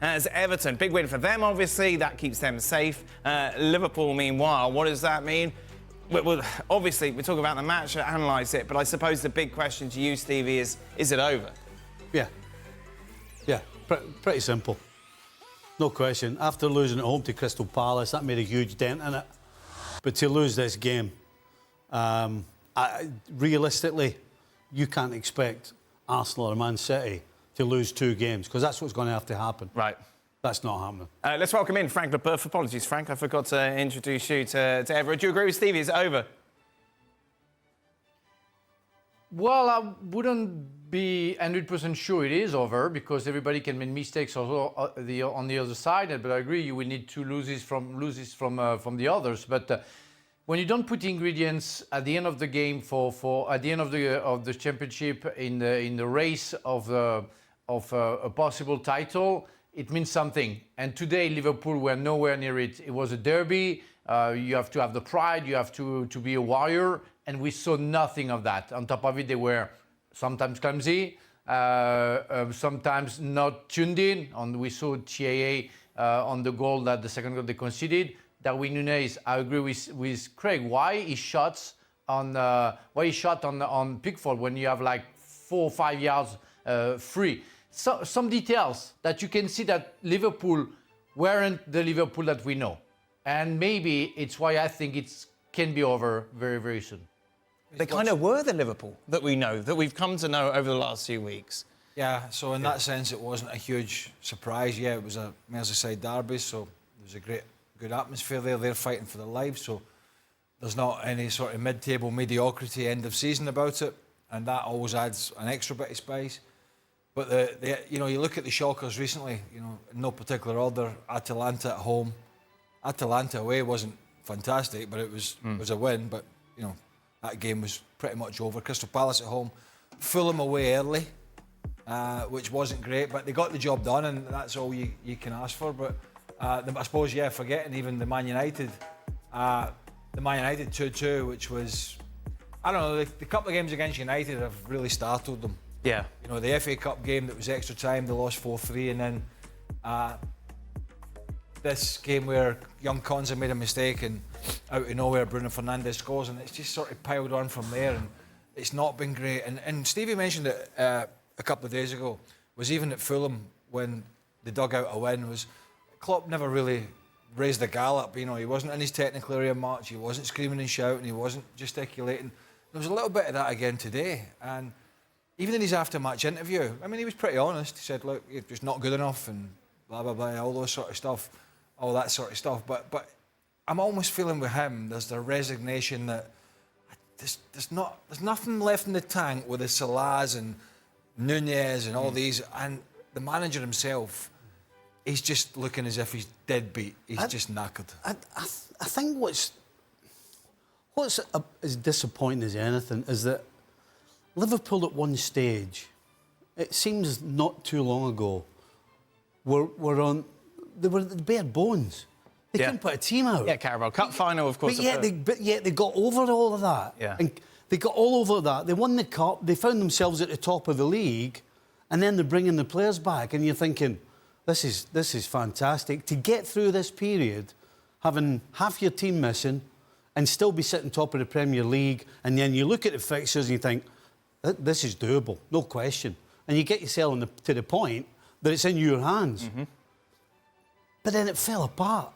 as Everton. Big win for them, obviously. That keeps them safe. Liverpool, meanwhile, what does that mean? Well, obviously, we talk about the match, analyse it, but I suppose the big question to you, Stevie, is it over? Yeah, pretty simple. No question. After losing at home to Crystal Palace, that made a huge dent in it. But to lose this game, realistically, you can't expect Arsenal or Man City to lose 2 games, because that's what's going to have to happen. Right. That's not happening. Let's welcome in Frank Leboeuf. Apologies, Frank, I forgot to introduce you to Everett. Do you agree with Stevie? Is it over? Well, I wouldn't be 100% sure it is over, because everybody can make mistakes also on the other side. But I agree, you will need to lose from the others. But when you don't put ingredients at the end of the game for at the end of the championship in the race of a possible title, it means something. And today, Liverpool were nowhere near it. It was a derby. You have to have the pride. You have to be a warrior. And we saw nothing of that. On top of it, they were sometimes clumsy, sometimes not tuned in. And we saw TAA on the goal, that the second goal they conceded. Darwin Núñez, I agree with Craig. Why he shot on Pickford when you have like 4 or 5 yards free? So, some details that you can see that Liverpool weren't the Liverpool that we know. And maybe it's why I think it can be over very, very soon. They kind of were the Liverpool that we know, that we've come to know over the last few weeks. Yeah, so in that sense, it wasn't a huge surprise. Yeah, it was a Merseyside derby, so there was a good atmosphere there. They're fighting for their lives, so there's not any sort of mid-table mediocrity end of season about it, and that always adds an extra bit of spice. But you look at the shockers recently. In no particular order. Atalanta at home, Atalanta away wasn't fantastic, but it was a win. But that game was pretty much over. Crystal Palace at home, Fulham away early, which wasn't great, but they got the job done, and that's all you can ask for. But I suppose, forgetting even the Man United 2-2, which was, I don't know, the couple of games against United have really startled them. Yeah. The FA Cup game that was extra time, they lost 4-3, and then this game where young Konza made a mistake and out of nowhere Bruno Fernandes scores, and it's just sort of piled on from there, and it's not been great. And Stevie mentioned it a couple of days ago, was even at Fulham when they dug out a win, was Klopp never really raised the gallop. He wasn't in his technical area much, he wasn't screaming and shouting, he wasn't gesticulating. There was a little bit of that again today, and even in his after-match interview, he was pretty honest. He said, look, you're just not good enough and blah, blah, blah, all that sort of stuff. But I'm almost feeling with him, there's the resignation that there's nothing left in the tank with the Salahs and Núñez and all these, and the manager himself, he's just looking as if he's deadbeat. He's just knackered. I think what's as disappointing as anything is that Liverpool at one stage, it seems not too long ago, they were the bare bones. They couldn't put a team out. Yeah, Carabao Cup final, of course. But yet they got over all of that. Yeah. And they got all over that. They won the cup. They found themselves at the top of the league, and then they're bringing the players back, and you're thinking, this is fantastic. To get through this period, having half your team missing, and still be sitting top of the Premier League, and then you look at the fixtures and you think, this is doable, no question. And you get yourself to the point that it's in your hands. Mm-hmm. But then it fell apart.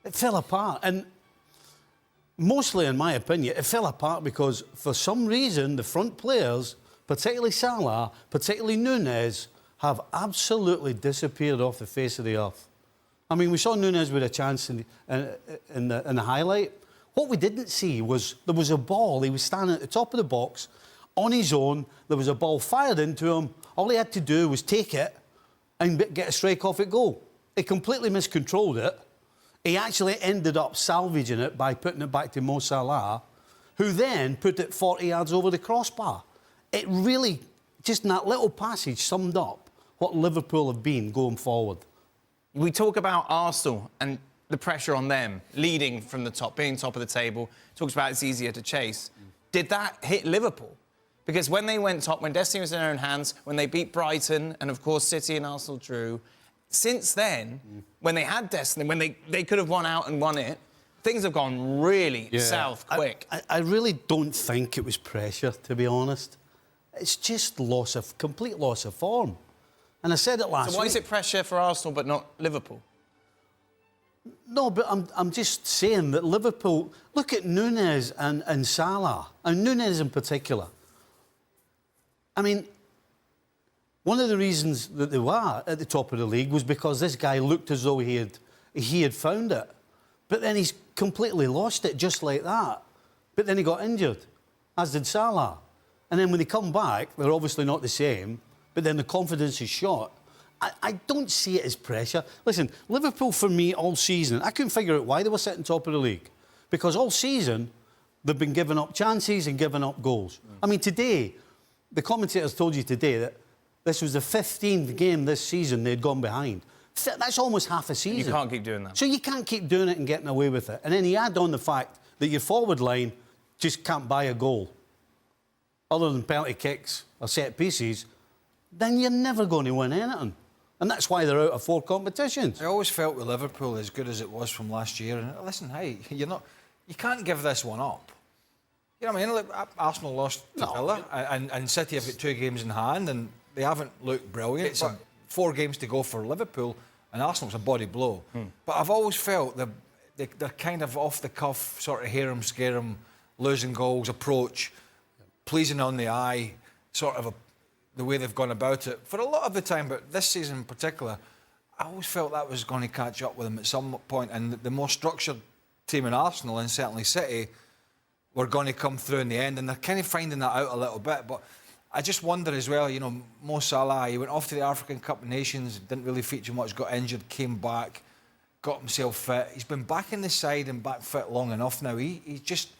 It fell apart. And mostly, in my opinion, it fell apart because for some reason the front players, particularly Salah, particularly Núñez, have absolutely disappeared off the face of the earth. We saw Núñez with a chance in the highlight. What we didn't see was there was a ball. He was standing at the top of the box on his own. There was a ball fired into him. All he had to do was take it and get a strike off at goal. He completely miscontrolled it. He actually ended up salvaging it by putting it back to Mo Salah, who then put it 40 yards over the crossbar. It really, just in that little passage, summed up what Liverpool have been going forward. We talk about Arsenal and the pressure on them, leading from the top, being top of the table. Talks about it's easier to chase. Did that hit Liverpool? Because when they went top, when destiny was in their own hands, when they beat Brighton, and of course City and Arsenal drew, since then, when they had destiny, when they could have won out and won it, things have gone really south quick. I really don't think it was pressure, to be honest. It's just complete loss of form. And I said it last week. So why is it pressure for Arsenal but not Liverpool? No, but I'm just saying that Liverpool... Look at Núñez and Salah, and Núñez in particular. I mean, one of the reasons that they were at the top of the league was because this guy looked as though he had found it. But then he's completely lost it just like that. But then he got injured, as did Salah. And then when they come back, they're obviously not the same, but then the confidence is shot. I don't see it as pressure. Listen, Liverpool, for me, all season, I couldn't figure out why they were sitting top of the league. Because all season, they've been giving up chances and giving up goals. I mean, today, the commentators told you today that this was the 15th game this season they'd gone behind. That's almost half a season. You can't keep doing that. So you can't keep doing it and getting away with it. And then you add on the fact that your forward line just can't buy a goal, other than penalty kicks or set pieces, then you're never going to win anything. And that's why they're out of 4 competitions. I always felt with Liverpool, as good as it was from last year, and listen, hey, you can't give this one up. You know what I mean? Like, Arsenal lost to Villa, and City have got 2 games in hand, and they haven't looked brilliant. But 4 games to go for Liverpool, and Arsenal's a body blow. But I've always felt they're kind of off the cuff, sort of hear 'em, scare 'em, losing goals approach, pleasing on the eye, sort of the way they've gone about it for a lot of the time. But this season in particular, I always felt that was going to catch up with them at some point, and the more structured team in Arsenal, and certainly City, were going to come through in the end, and they're kind of finding that out a little bit. But I just wonder as well, you know, Mo Salah, he went off to the African Cup of Nations, didn't really feature much, got injured, came back, got himself fit. He's been back in the side and back fit long enough now. He's just,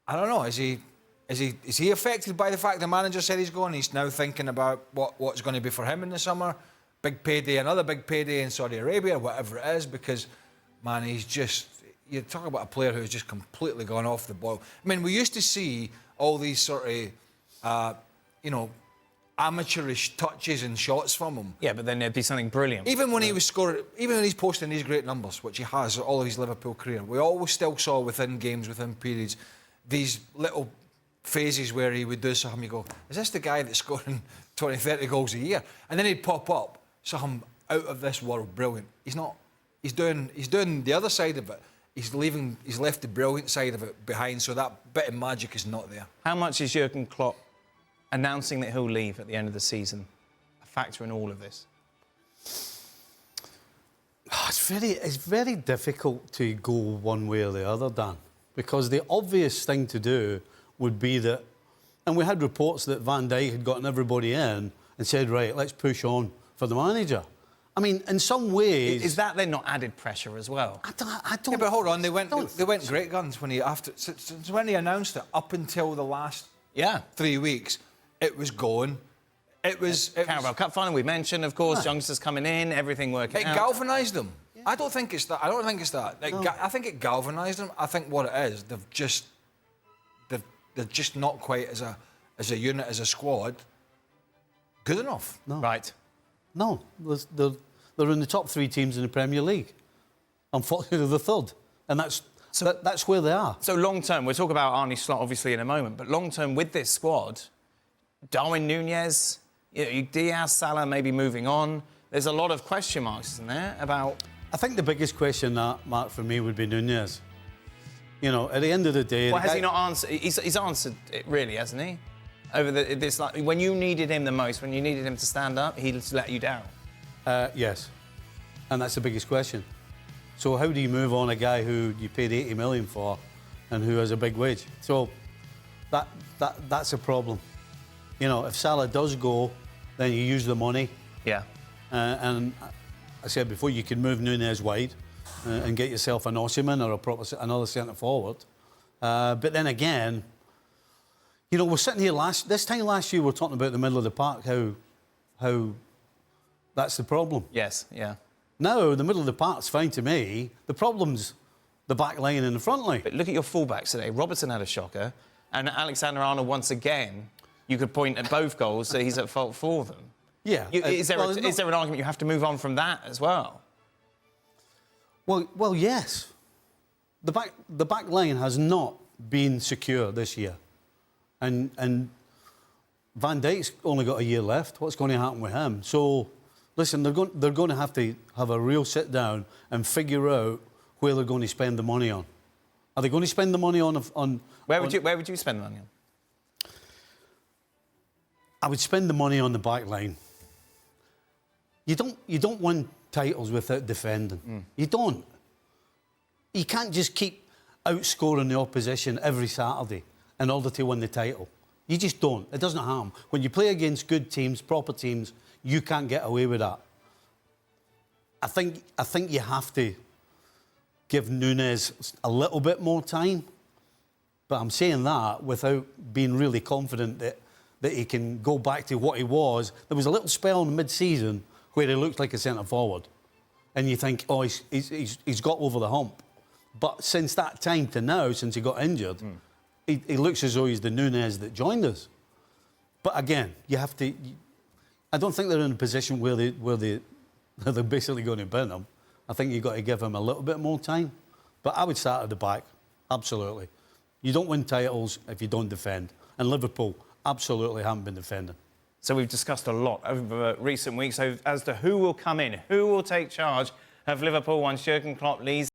I don't know, is he affected by the fact the manager said he's going? He's now thinking about what's going to be for him in the summer. Big payday, another big payday in Saudi Arabia, whatever it is, because, man, he's just... You talk about a player who's just completely gone off the boil. I mean, we used to see all these sort of, amateurish touches and shots from him. Yeah, but then there'd be something brilliant. Even when he was scoring, even when he's posting these great numbers, which he has all of his Liverpool career, we always still saw within games, within periods, these little phases where he would do something, you go, is this the guy that's scoring 20, 30 goals a year? And then he'd pop up, something out of this world, brilliant. He's not. He's doing the other side of it. He's left the brilliant side of it behind, so that bit of magic is not there. How much is Jurgen Klopp announcing that he'll leave at the end of the season a factor in all of this? It's very difficult to go one way or the other, Dan, because the obvious thing to do would be that, and we had reports that Van Dijk had gotten everybody in and said, right, let's push on for the manager. I mean, in some ways... Is that then not added pressure as well? I don't... Yeah, but hold on, they went great guns when when he announced it. Up until the last 3 weeks, it was going. It was Carabao Cup final. We mentioned, of course, youngsters coming in, everything working out. It galvanised them. Yeah. I don't think it's that. I think it galvanised them. I think what it is, they're just not quite as a unit, as a squad, good enough. No. Right. No, they're in the top 3 teams in the Premier League. Unfortunately, they're the third, and that's where they are. So long term, we'll talk about Arne Slot obviously in a moment, but long term with this squad, Darwin Núñez, Diaz, Salah maybe moving on. There's a lot of question marks, isn't there, about... I think the biggest question, Mark, for me would be Núñez. You know, at the end of the day... Well, has he not answered... He's answered it, really, hasn't he? Over this, like, when you needed him the most, when you needed him to stand up, he's let you down. Yes, and that's the biggest question. So how do you move on a guy who you paid 80 million for and who has a big wage? So that's a problem. You know, if Salah does go, then you use the money. Yeah. And I said before, you can move Núñez wide and get yourself an Osimhen or another centre forward. But then again, you know, we're sitting here this time last year, we're talking about the middle of the park, how that's the problem. Yes, yeah. Now, the middle of the park's fine to me. The problem's the back line and the front line. But look at your fullbacks today. Robertson had a shocker, and Alexander-Arnold, once again, you could point at both goals, so he's at fault for them. Yeah. Is there an argument you have to move on from that as well? Well, yes. The back line has not been secure this year, and Van Dijk's only got a year left. What's going to happen with him? So, listen, they're going to have a real sit down and figure out where they're going to spend the money on. Are they going to spend the money on? Where would you spend the money on? I would spend the money on the back line. You don't win titles without defending. You don't. You can't just keep outscoring the opposition every Saturday in order to win the title. You just don't. It doesn't happen. When you play against good teams, proper teams, you can't get away with that. I think you have to give Núñez a little bit more time. But I'm saying that without being really confident that he can go back to what he was. There was a little spell in mid-season where he looked like a centre-forward. And you think, oh, he's got over the hump. But since that time to now, since he got injured, he looks as though he's the Núñez that joined us. But again, you have to... I don't think they're in a position where they're basically going to bin him. I think you've got to give him a little bit more time. But I would start at the back, absolutely. You don't win titles if you don't defend. And Liverpool absolutely haven't been defending. So we've discussed a lot over recent weeks as to who will come in, who will take charge of Liverpool once Jurgen Klopp leaves.